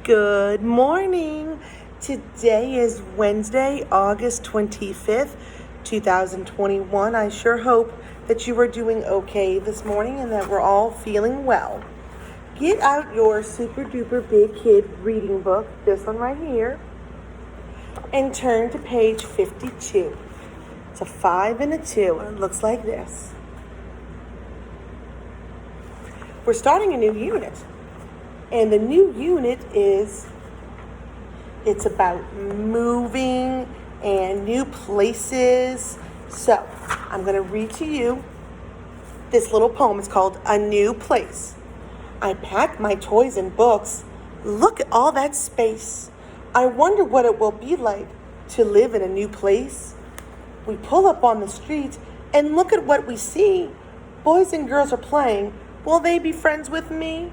Good morning. Today is Wednesday, August 25th, 2021. I sure hope that you are doing okay this morning and that we're all feeling well. Get out your super duper big kid reading book, this one right here, and turn to page 52. It's a 5 and a 2, and it looks like this. We're starting a new unit. And the new unit it's about moving and new places. So I'm going to read to you this little poem. It's called A New Place. I packed my toys and books. Look at all that space. I wonder what it will be like to live in a new place. We pull up on the street and look at what we see. Boys and girls are playing. Will they be friends with me?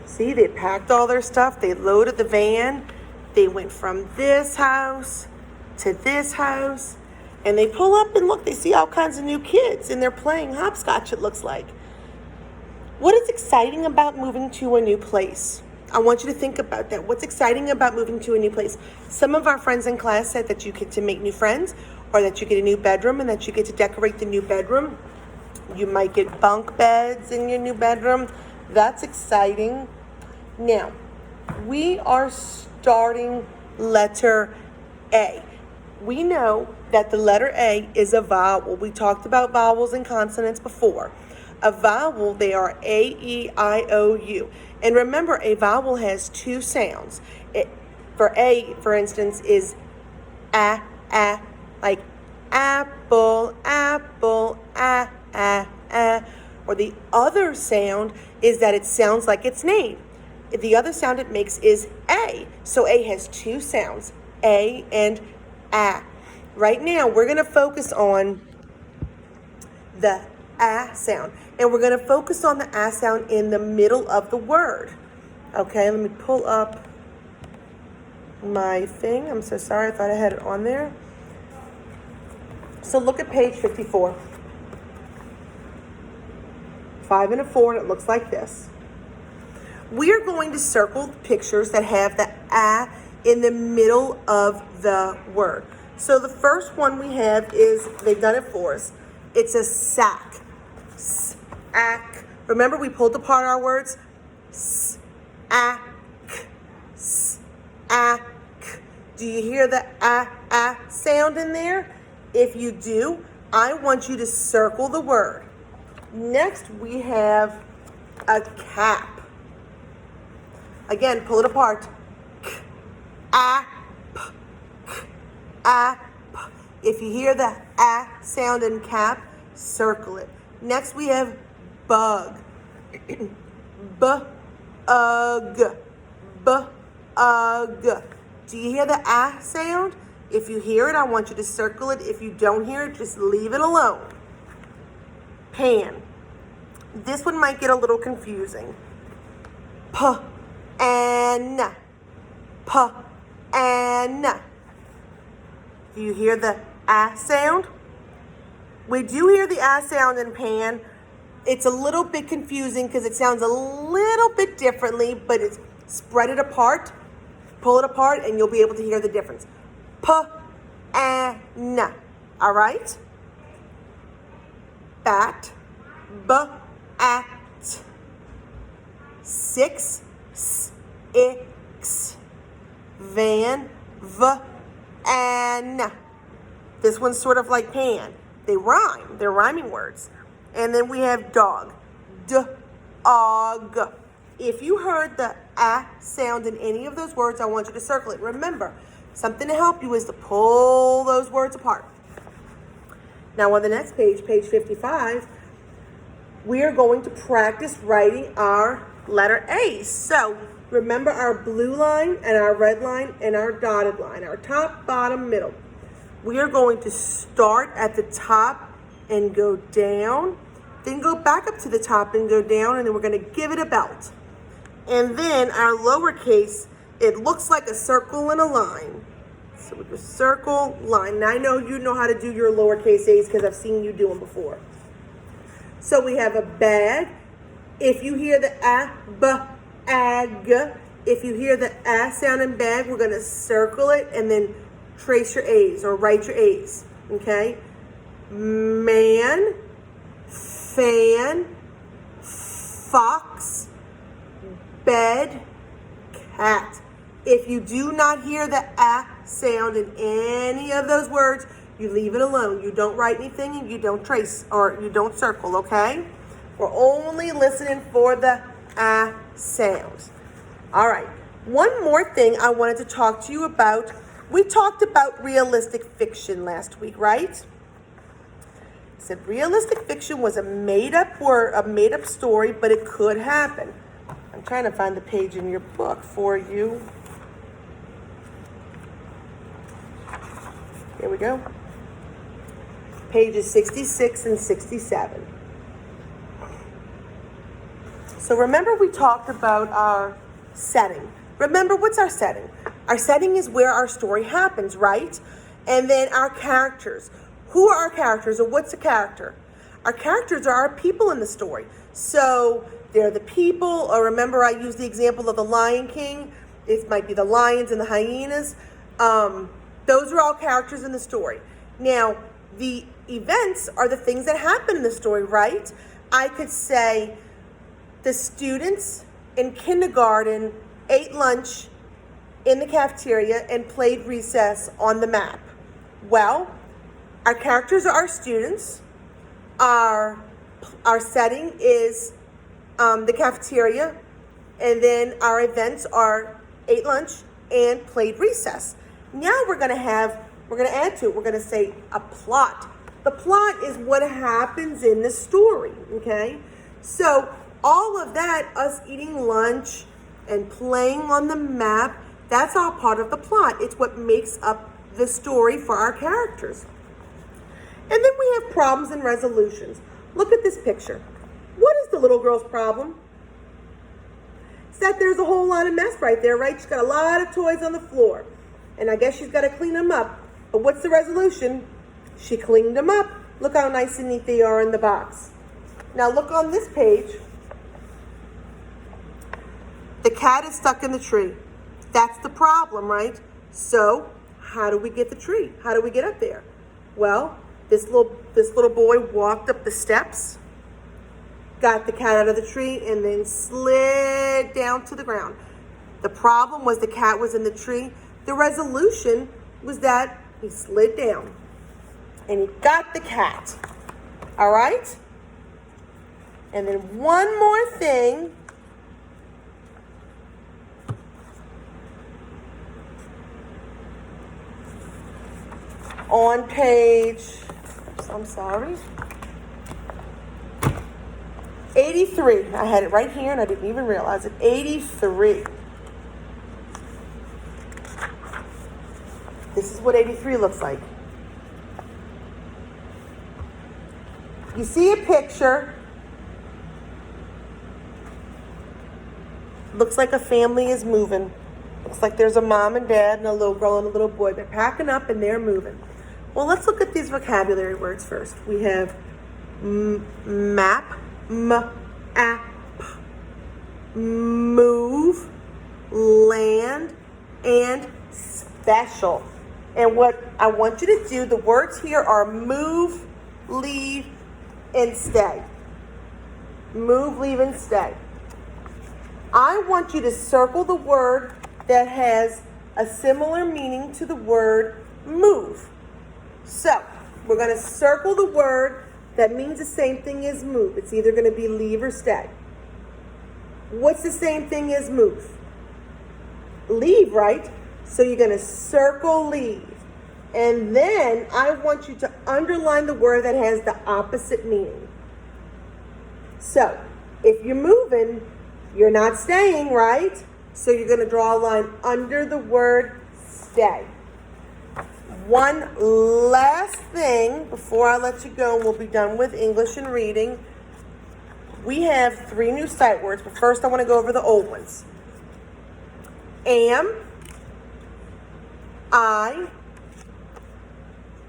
See, they packed all their stuff. They loaded the van. They went from this house to this house. And they pull up and look, they see all kinds of new kids. And they're playing hopscotch, it looks like. What is exciting about moving to a new place? I want you to think about that. What's exciting about moving to a new place? Some of our friends in class said that you get to make new friends, or that you get a new bedroom, and that you get to decorate the new bedroom. You might get bunk beds in your new bedroom. That's exciting. Now, we are starting letter A. We know that the letter A is a vowel. We talked about vowels and consonants before. A vowel, they are A-E-I-O-U. And remember, a vowel has two sounds. For A, for instance, is a, like apple, apple, a. Or the other sound is that it sounds like its name. The other sound it makes is A. So A has two sounds, A and A. Right now, we're going to focus on the A sound. And we're going to focus on the A sound in the middle of the word. Okay, let me pull up my thing. I'm so sorry, I thought I had it on there. So look at page 54. 5 and a 4, and it looks like this. We are going to circle pictures that have the A in the middle of the word. So the first one we have is, they've done it for us, it's a sack. S-ack. Remember, we pulled apart our words? S-ack. S-ack. Do you hear the a sound in there? If you do, I want you to circle the word. Next, we have a cap. Again, pull it apart. K-a-p-k-a-p. If you hear the a sound in cap, circle it. Next, we have bug. B-ug. B-ug. Do you hear the a sound? If you hear it, I want you to circle it. If you don't hear it, just leave it alone. Pan. This one might get a little confusing. P-an. P-an. Do you hear the a sound? We do hear the a sound in pan. It's a little bit confusing because it sounds a little bit differently, but it's spread it apart, pull it apart, and you'll be able to hear the difference. P-an. All right? Bat. B-at. 6. S-ix. Van. V-an. This one's sort of like pan. They rhyme. They're rhyming words. And then we have dog. D-og. If you heard the a sound in any of those words, I want you to circle it. Remember, something to help you is to pull those words apart. Now on the next page, page 55, we are going to practice writing our letter A. So remember our blue line and our red line and our dotted line, our top, bottom, middle. We are going to start at the top and go down, then go back up to the top and go down, and then we're going to give it a belt. And then our lowercase, it looks like a circle and a line. So we just circle, line. And I know you know how to do your lowercase a's because I've seen you do them before. So we have a bag, If you hear the ag, if you hear the sound in bag, we're going to circle it and then trace your A's or write your A's. Okay? Man, fan, fox, bed, cat. If you do not hear the sound in any of those words, you leave it alone. You don't write anything and you don't trace or you don't circle, okay? We're only listening for the sounds. All right. One more thing I wanted to talk to you about. We talked about realistic fiction last week, right? I said realistic fiction was a made-up word, a made-up story, but it could happen. I'm trying to find the page in your book for you. Here we go. Pages 66 and 67. So remember we talked about our setting. Remember, what's our setting? Our setting is where our story happens, right? And then our characters. Who are our characters, or what's a character? Our characters are our people in the story. So they're the people, or remember I used the example of the Lion King. It might be the lions and the hyenas. Those are all characters in the story. Now, the events are the things that happen in the story, right? I could say the students in kindergarten ate lunch in the cafeteria and played recess on the map. Well, our characters are our students. Our setting is the cafeteria, and then our events are ate lunch and played recess. Now we're going to add to it, we're going to say a plot. The plot is what happens in the story, okay? So all of that, us eating lunch and playing on the map, that's all part of the plot. It's what makes up the story for our characters. And then we have problems and resolutions. Look at this picture. What is the little girl's problem? It's that there's a whole lot of mess right there, right? She's got a lot of toys on the floor. And I guess she's got to clean them up. But what's the resolution? She cleaned them up. Look how nice and neat they are in the box. Now look on this page. The cat is stuck in the tree. That's the problem, right? So how do we get the tree? How do we get up there? Well, this little boy walked up the steps, got the cat out of the tree, and then slid down to the ground. The problem was the cat was in the tree. The resolution was that he slid down and he got the cat. All right? And then one more thing. On page, I'm sorry, 83. I had it right here and I didn't even realize it. 83. This is what 83 looks like. You see a picture. Looks like a family is moving. Looks like there's a mom and dad and a little girl and a little boy. They're packing up and they're moving. Well, let's look at these vocabulary words first. We have map, app, move, land, and special. And what I want you to do, the words here are move, leave, and stay. Move, leave, and stay. I want you to circle the word that has a similar meaning to the word move. So, we're going to circle the word that means the same thing as move. It's either going to be leave or stay. What's the same thing as move? Leave, right? So you're going to circle leave. And then I want you to underline the word that has the opposite meaning. So, if you're moving, you're not staying, right? So you're going to draw a line under the word stay. One last thing before I let you go, and we'll be done with English and reading. We have 3 new sight words, but first I want to go over the old ones. Am, I,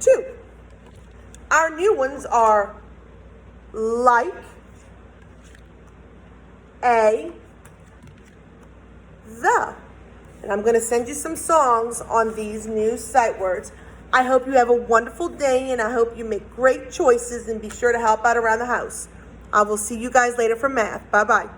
to. Our new ones are like, A, the. And I'm going to send you some songs on these new sight words. I hope you have a wonderful day, and I hope you make great choices and be sure to help out around the house. I will see you guys later for math. Bye-bye.